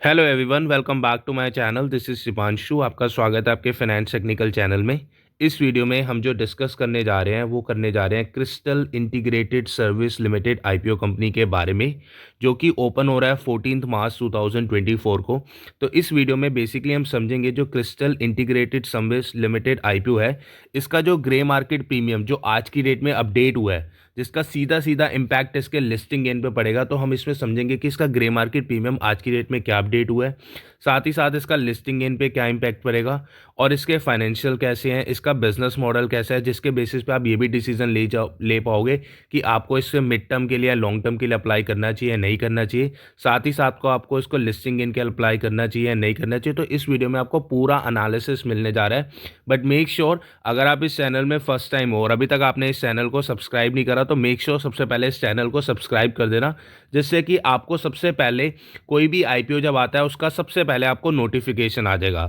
Hello everyone, welcome back to my channel. This is Shipanshu. आपका स्वागत है आपके फाइनेंस टेक्निकल चैनल में। इस वीडियो में हम जो डिस्कस करने जा रहे हैं वो करने जा रहे हैं crystal integrated service limited IPO company के बारे में, जो कि ओपन हो रहा है 14 मार्च 2024 को। तो इस वीडियो में बेसिकली हम समझेंगे जो crystal integrated service limited IPO है, इसका जो ग्रे मार्केट प्रीमियम जो आज की डेट में अपडेट हुआ है, जिसका सीधा सीधा इम्पैक्ट इसके लिस्टिंग गेन पे पड़ेगा। तो हम इसमें समझेंगे कि इसका ग्रे मार्केट प्रीमियम आज की डेट में क्या अपडेट हुआ है, साथ ही साथ इसका लिस्टिंग गेन पे क्या इम्पैक्ट पड़ेगा, और इसके फाइनेंशियल कैसे हैं, इसका बिजनेस मॉडल कैसा है, जिसके बेसिस पे आप ये भी डिसीजन ले पाओगे कि आपको इससे मिड टर्म के लिए या लॉन्ग टर्म के लिए अप्लाई करना चाहिए, नहीं करना चाहिए। साथ ही साथ को आपको इसको लिस्टिंग गेन के लिए अप्लाई करना चाहिए, नहीं करना चाहिए। तो इस वीडियो में आपको पूरा एनालिसिस मिलने जा रहा है। बट मेक श्योर, अगर आप इस चैनल में फर्स्ट टाइम हो और अभी तक आपने इस चैनल को सब्सक्राइब नहीं करा, तो मेक श्योर सबसे पहले इस चैनल को सब्सक्राइब कर देना, जिससे कि आपको सबसे पहले कोई भी आईपीओ जब आता है उसका सबसे पहले आपको नोटिफिकेशन आ जाएगा।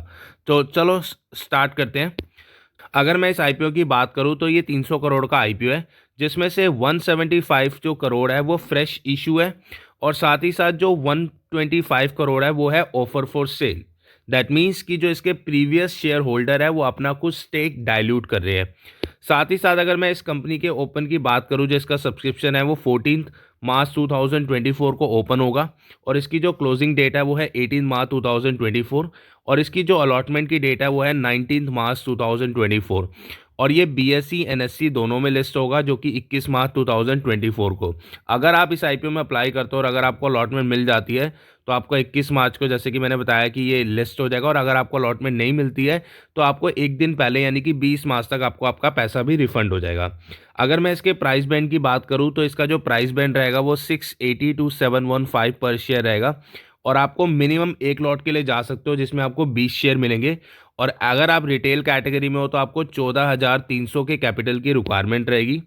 तो चलो स्टार्ट करते हैं। अगर मैं इस आईपीओ की बात करूं तो ये 300 करोड़ का आईपीओ है, जिसमें से 175 जो करोड़ है वो फ्रेश इशू है, और साथ ही साथ जो 125 करोड़ है वो है offer for sale. That means कि जो इसके प्रीवियस शेयर होल्डर है वो अपना कुछ स्टेक डाइल्यूट कर रहे हैं। साथ ही साथ अगर मैं इस कंपनी के ओपन की बात करूं, जो इसका सब्सक्रिप्शन है वो 14 मार्च 2024 को ओपन होगा, और इसकी जो क्लोजिंग डेट है वो है 18 मार्च 2024, और इसकी जो अलॉटमेंट की डेट है वो है 19 मार्च 2024, और ये बीएसई एनएससी दोनों में लिस्ट होगा, जो कि 21 मार्च 2024 को। अगर आप इस आईपीओ में अप्लाई करते हो और अगर आपको अलॉटमेंट मिल जाती है तो आपको 21 मार्च को, जैसे कि मैंने बताया, कि ये लिस्ट हो जाएगा। और अगर आपको अलॉटमेंट नहीं मिलती है तो आपको एक दिन पहले यानी कि 20 मार्च तक आपको आपका पैसा भी रिफंड हो जाएगा। अगर मैं इसके प्राइस बैंड की बात करूं तो इसका जो प्राइस बैंड रहेगा वो 680 टू 715 पर शेयर रहेगा, और आपको मिनिमम एक लॉट के लिए जा सकते हो जिसमें आपको 20 शेयर मिलेंगे। और अगर आप रिटेल कैटेगरी में हो तो आपको 14,300 के कैपिटल की रिक्वायरमेंट रहेगी,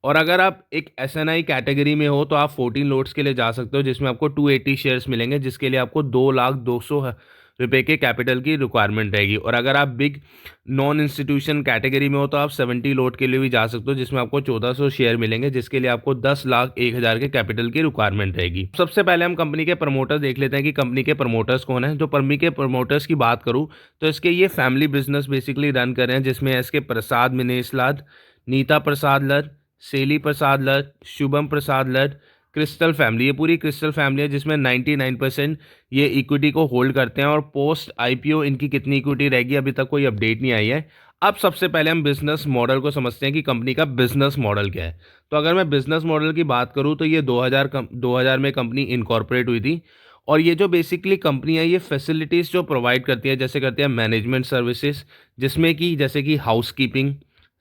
और अगर आप एक एसएनआई कैटेगरी में हो तो आप 14 लोड्स के लिए जा सकते हो जिसमें आपको 280 शेयर्स मिलेंगे, जिसके लिए आपको 2,02,00,000 की कैपिटल की रिक्वायरमेंट रहेगी। और अगर आप बिग नॉन इंस्टीट्यूशन कैटेगरी में हो तो आप 70 लोड के लिए भी जा सकते हो जिसमें आपको 1400 शेयर मिलेंगे, जिसके लिए आपको 10,01,000 के कैपिटल की रिक्वायरमेंट रहेगी। सबसे पहले हम कंपनी के प्रमोटर्स देख लेते हैं कि कंपनी के प्रमोटर्स कौन है। जो कंपनी के प्रमोटर्स की बात करूँ तो इसके ये फैमिली बिजनेस बेसिकली रन कर रहे हैं, जिसमें इसके प्रसाद मिनेश लाद, नीता प्रसाद लद, सेली प्रसाद लट, शुभम प्रसाद लट, क्रिस्टल फैमिली। ये पूरी क्रिस्टल फैमिली है जिसमें 99% ये इक्विटी को होल्ड करते हैं, और पोस्ट आईपीओ इनकी कितनी इक्विटी रहेगी अभी तक कोई अपडेट नहीं आई है। अब सबसे पहले हम बिजनेस मॉडल को समझते हैं कि कंपनी का बिजनेस मॉडल क्या है। तो अगर मैं बिजनेस मॉडल की बात करूं तो ये 2000 में कंपनी इनकॉर्पोरेट हुई थी, और ये जो बेसिकली कंपनी है ये फैसिलिटीज़ जो प्रोवाइड करती है, जैसे करती है मैनेजमेंट सर्विसेज, जिसमें कि जैसे कि housekeeping,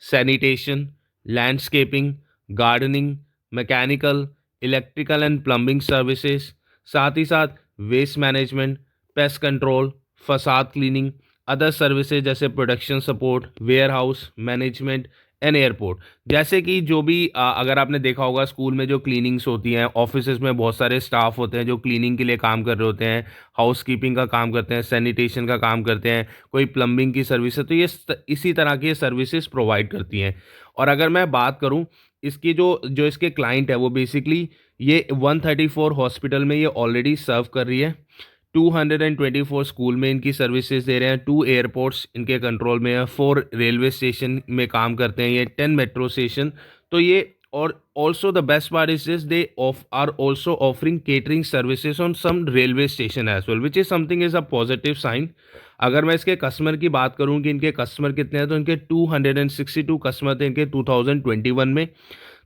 sanitation, landscaping, gardening, mechanical, electrical and plumbing services, साथ ही साथ waste management, pest control, facade cleaning, other services जैसे production support, warehouse management and airport. जैसे कि जो भी अगर आपने देखा होगा स्कूल में जो क्लीनिंग्स होती हैं, ऑफिसेज में बहुत सारे स्टाफ होते हैं जो क्लीनिंग के लिए काम कर रहे होते हैं, हाउसकीपिंग का काम करते हैं, सैनिटेशन का काम करते हैं, कोई प्लम्बिंग की सर्विस है, तो ये इसी तरह की सर्विसेज प्रोवाइड करती हैं। और अगर मैं बात करूं इसकी जो जो इसके क्लाइंट है वो बेसिकली ये 134 हॉस्पिटल में ये ऑलरेडी सर्व कर रही है, 224 स्कूल में इनकी सर्विसेज दे रहे हैं, 2 एयरपोर्ट्स इनके कंट्रोल में है, 4 रेलवे स्टेशन में काम करते हैं, ये 10 मेट्रो स्टेशन। तो ये, और also the best part is this, they are also offering catering services on some railway station as well, which is something is a positive sign. अगर मैं इसके कस्टमर की बात करूं कि इनके कस्टमर कितने हैं, तो इनके 262 कस्टमर थे इनके 2021 में,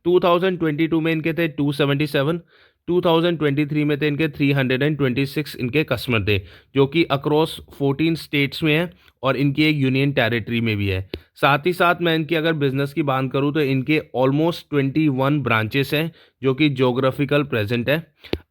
2022 में इनके थे 277, 2023 में थे इनके 326 इनके कस्टमर थे, जो कि अक्रॉस 14 स्टेट्स में है, और इनकी एक यूनियन टेरिटरी में भी है। साथ ही साथ मैं इनकी अगर बिजनेस की बात करूं तो इनके ऑलमोस्ट 21 ब्रांचेस हैं जो कि जोग्राफिकल प्रेजेंट है।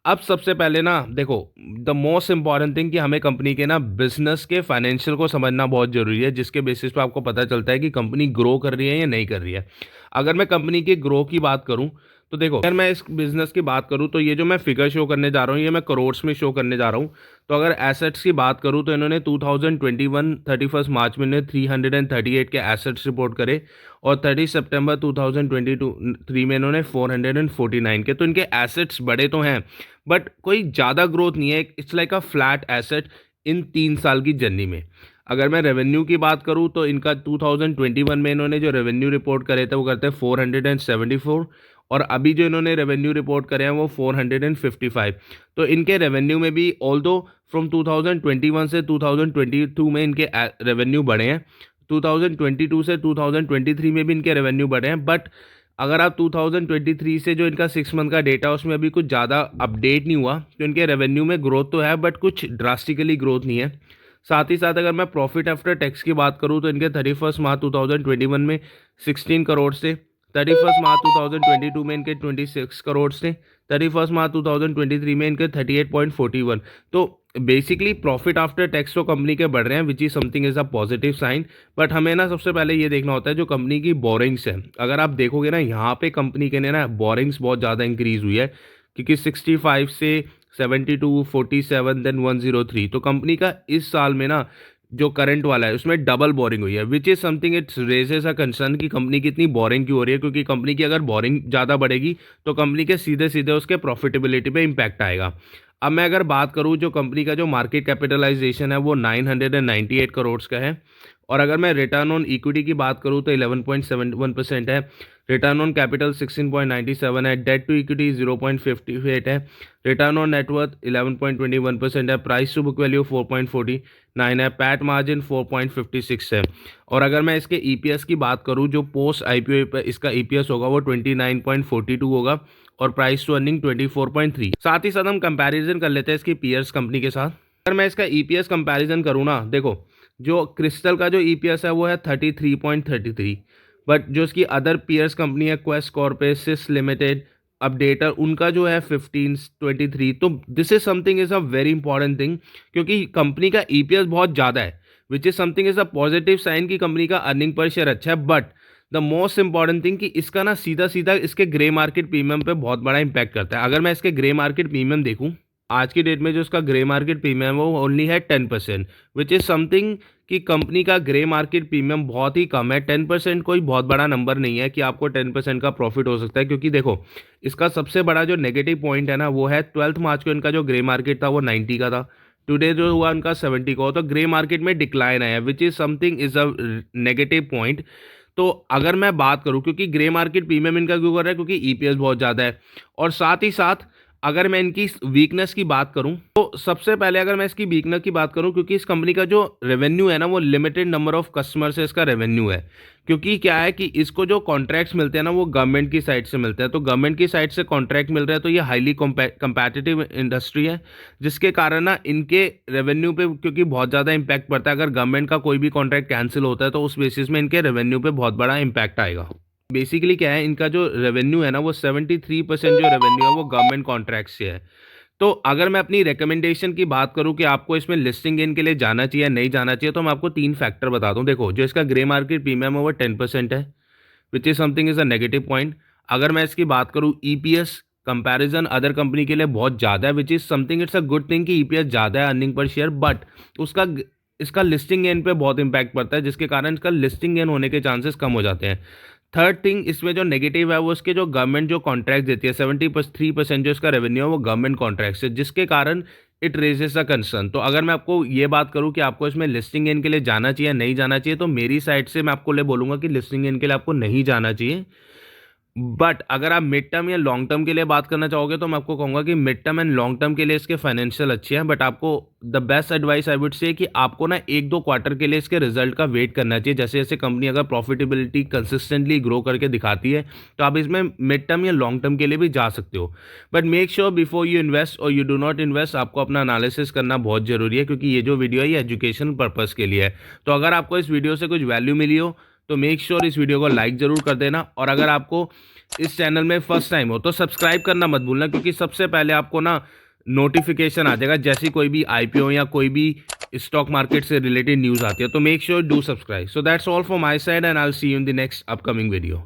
अब सबसे पहले ना देखो, द मोस्ट इंपॉर्टेंट थिंग कि हमें कंपनी के ना बिजनेस के फाइनेंशियल को समझना बहुत जरूरी है, जिसके बेसिस पे आपको पता चलता है कि कंपनी ग्रो कर रही है या नहीं कर रही है। अगर मैं कंपनी के ग्रो की बात करूं तो देखो, अगर मैं इस बिजनेस की बात करूं तो ये जो मैं फिगर शो करने जा रहा हूं ये मैं करोड़्स में शो करने जा रहा हूं। तो अगर एसेट्स की बात करूं तो इन्होंने 2021 31 मार्च में इन्होंने 338 के एसेट्स रिपोर्ट करे और 30 सितंबर 2022 में इन्होंने 449 के। तो इनके एसेट्स बड़े तो हैं बट कोई ज़्यादा ग्रोथ नहीं है, it's like a flat asset in 3 साल की जर्नी में। अगर मैं रेवेन्यू की बात करूं तो इनका 2021 में इन्होंने जो रेवेन्यू रिपोर्ट करे थे वो करते हैं 474, और अभी जो इन्होंने रेवेन्यू रिपोर्ट करे हैं वो 455। तो इनके रेवेन्यू में भी ऑल्दो फ्रॉम 2021 से 2022 में इनके रेवेन्यू बढ़े हैं, 2022 से 2023 में भी इनके रेवेन्यू बढ़े हैं, बट अगर आप 2023 से जो इनका 6 मंथ का डेटा उसमें अभी कुछ ज़्यादा अपडेट नहीं हुआ, तो इनके रेवेन्यू में ग्रोथ तो है बट कुछ ड्रास्टिकली ग्रोथ नहीं है। साथ ही साथ अगर मैं प्रॉफिट आफ्टर टैक्स की बात करूं तो इनके 31 मार्च 2021 में 16 करोड़ से, 31 मार्च 2022 में इनके 26 करोड़ से, 31 मार्च 2023 में इनके 38.41। तो बेसिकली प्रॉफिट आफ्टर टैक्स तो कंपनी के बढ़ रहे हैं which is something is a positive sign. But हमें ना सबसे पहले ये देखना होता है जो कंपनी की बोरिंग्स है। अगर आप देखोगे ना यहाँ पे कंपनी के ना बोरिंग्स बहुत ज़्यादा इंक्रीज हुई है, क्योंकि 65 से 72, 47 देन 103। तो कंपनी का इस साल में ना जो करंट वाला है उसमें डबल बोरिंग हुई है which is something it's raises a concern कि कंपनी की इतनी बोरिंग क्यों हो रही है, क्योंकि कंपनी की अगर बोरिंग ज़्यादा बढ़ेगी तो कंपनी के सीधे सीधे उसके प्रॉफिटेबिलिटी पे इम्पैक्ट आएगा। अब मैं अगर बात करूँ जो कंपनी का जो मार्केट कैपिटलाइजेशन है वो 998 करोड़ का है, और अगर मैं रिटर्न ऑन इक्विटी की बात करूँ तो 11.71% है, रिटर्न ऑन कैपिटल 16.97 है, डेट टू इक्विटी 0.58 है, रिटर्न ऑन नेटवर्थ 11.21% है, प्राइस टू बुक वैल्यू 4.49 है, पैट मार्जिन 4.56 है। और अगर मैं इसके ईपीएस की बात करूं जो पोस्ट आईपीओ पे इसका ईपीएस होगा वो 29.42 होगा, और प्राइस टू अर्निंग 24.3। साथ ही साथ हम कंपैरिजन कर लेते हैं इसकी पीयर्स कंपनी के साथ। अगर मैं इसका ईपीएस कंपैरिजन करूँ ना, देखो जो क्रिस्टल का जो ईपीएस है वो है 33.33, बट जो इसकी अदर पीयर्स कंपनी है क्वेस्ट कॉर्पोरेसिस लिमिटेड, अपडेटर, उनका जो है 1523। तो this is something is a very important thing, क्योंकि कंपनी का ईपीएस बहुत ज़्यादा है which is something is a positive sign कि कंपनी का अर्निंग पर शेयर अच्छा है। But the most important thing कि इसका ना सीधा सीधा इसके ग्रे मार्केट प्रीमियम पे बहुत बड़ा इंपैक्ट करता है। अगर मैं इसके ग्रे मार्केट प्रीमियम देखूँ आज की डेट में जो इसका ग्रे मार्केट प्रीमियम है वो ओनली है 10%, विच इज़ समथिंग कि कंपनी का ग्रे मार्केट प्रीमियम बहुत ही कम है। 10% कोई बहुत बड़ा नंबर नहीं है कि आपको 10% का प्रॉफिट हो सकता है, क्योंकि देखो इसका सबसे बड़ा जो नेगेटिव पॉइंट है ना वो है 12 मार्च को इनका जो ग्रे मार्केट था वो 90 का था, टुडे जो हुआ उनका 70 का हो, तो ग्रे मार्केट में डिक्लाइन आया which is something is a negative point. तो अगर मैं बात करूं क्योंकि ग्रे मार्केट प्रीमियम इनका क्यों कर रहा है, क्योंकि ईपीएस बहुत ज़्यादा है, और साथ ही साथ अगर मैं इनकी वीकनेस की बात करूं तो सबसे पहले अगर मैं इसकी वीकनेस की बात करूं, क्योंकि इस कंपनी का जो रेवेन्यू है ना वो लिमिटेड नंबर ऑफ कस्टमर से इसका रेवेन्यू है। क्योंकि क्या है कि इसको जो कॉन्ट्रैक्ट्स मिलते हैं ना वो गवर्नमेंट की साइड से मिलते हैं, तो गवर्नमेंट की साइड से कॉन्ट्रैक्ट मिल रहा है तो ये हाईली कंपैटिटिव इंडस्ट्री है, जिसके कारण ना इनके रेवेन्यू पे क्योंकि बहुत ज़्यादा इंपैक्ट पड़ता है। अगर गवर्नमेंट का कोई भी कॉन्ट्रैक्ट कैंसिल होता है तो उस बेसिस में इनके रेवेन्यू पे बहुत बड़ा इंपैक्ट आएगा। बेसिकली क्या है इनका जो रेवेन्यू है ना वो 73% जो रेवेन्यू है वो गवर्नमेंट कॉन्ट्रैक्ट से है। तो अगर मैं अपनी रिकमेंडेशन की बात करूं कि आपको इसमें लिस्टिंग गेन के लिए जाना चाहिए नहीं जाना चाहिए, तो मैं आपको 3 फैक्टर बता दूं। देखो जो इसका ग्रे मार्केट प्रीमियम है वो 10% है which is something is a negative point. अगर मैं इसकी बात करूं ईपीएस कंपैरिजन अदर कंपनी के लिए बहुत ज़्यादा है which is something it's a good thing कि ईपीएस ज़्यादा है अर्निंग पर शेयर, बट उसका इसका लिस्टिंग गेन पे बहुत इंपैक्ट पड़ता है, जिसके कारण इसका लिस्टिंग गेन होने के चांसेस कम हो जाते हैं। थर्ड थिंग इसमें जो नेगेटिव है वो इसके जो गवर्नमेंट जो कॉन्ट्रैक्ट देती है 73% जो इसका रेवेन्यू है वो गवर्नमेंट कॉन्ट्रैक्ट है, जिसके कारण इट रेजेस अ कंसर्न। तो अगर मैं आपको ये बात करूं कि आपको इसमें लिस्टिंग गेन के लिए जाना चाहिए नहीं जाना चाहिए, तो मेरी साइड से मैं आपको ले बोलूँगा कि लिस्टिंग गेन के लिए आपको नहीं जाना चाहिए। बट अगर आप मिड टर्म या लॉन्ग टर्म के लिए बात करना चाहोगे तो मैं आपको कहूँगा कि mid term and long term के लिए इसके फाइनेंशियल अच्छे हैं, बट आपको the best advice I would say कि आपको ना 1-2 क्वार्टर के लिए इसके रिजल्ट का वेट करना चाहिए। जैसे जैसे कंपनी अगर प्रॉफिटेबिलिटी कंसिस्टेंटली ग्रो करके दिखाती है तो आप इसमें मिड टर्म या लॉन्ग टर्म के लिए भी जा सकते हो। But make sure before you invest और यू डू नॉट इन्वेस्ट आपको अपना एनालिसिस करना बहुत ज़रूरी है, क्योंकि ये जो वीडियो है ये एजुकेशन पर्पज़ के लिए है। तो अगर आपको इस वीडियो से कुछ वैल्यू मिली हो तो मेक श्योर इस वीडियो को लाइक ज़रूर कर देना, और अगर आपको इस चैनल में फर्स्ट टाइम हो तो सब्सक्राइब करना मत भूलना, क्योंकि सबसे पहले आपको ना नोटिफिकेशन आ जाएगा जैसी कोई भी आईपीओ या कोई भी स्टॉक मार्केट से रिलेटेड न्यूज़ आती है। तो make sure do subscribe. So that's all from my side and I will see you in the next upcoming video.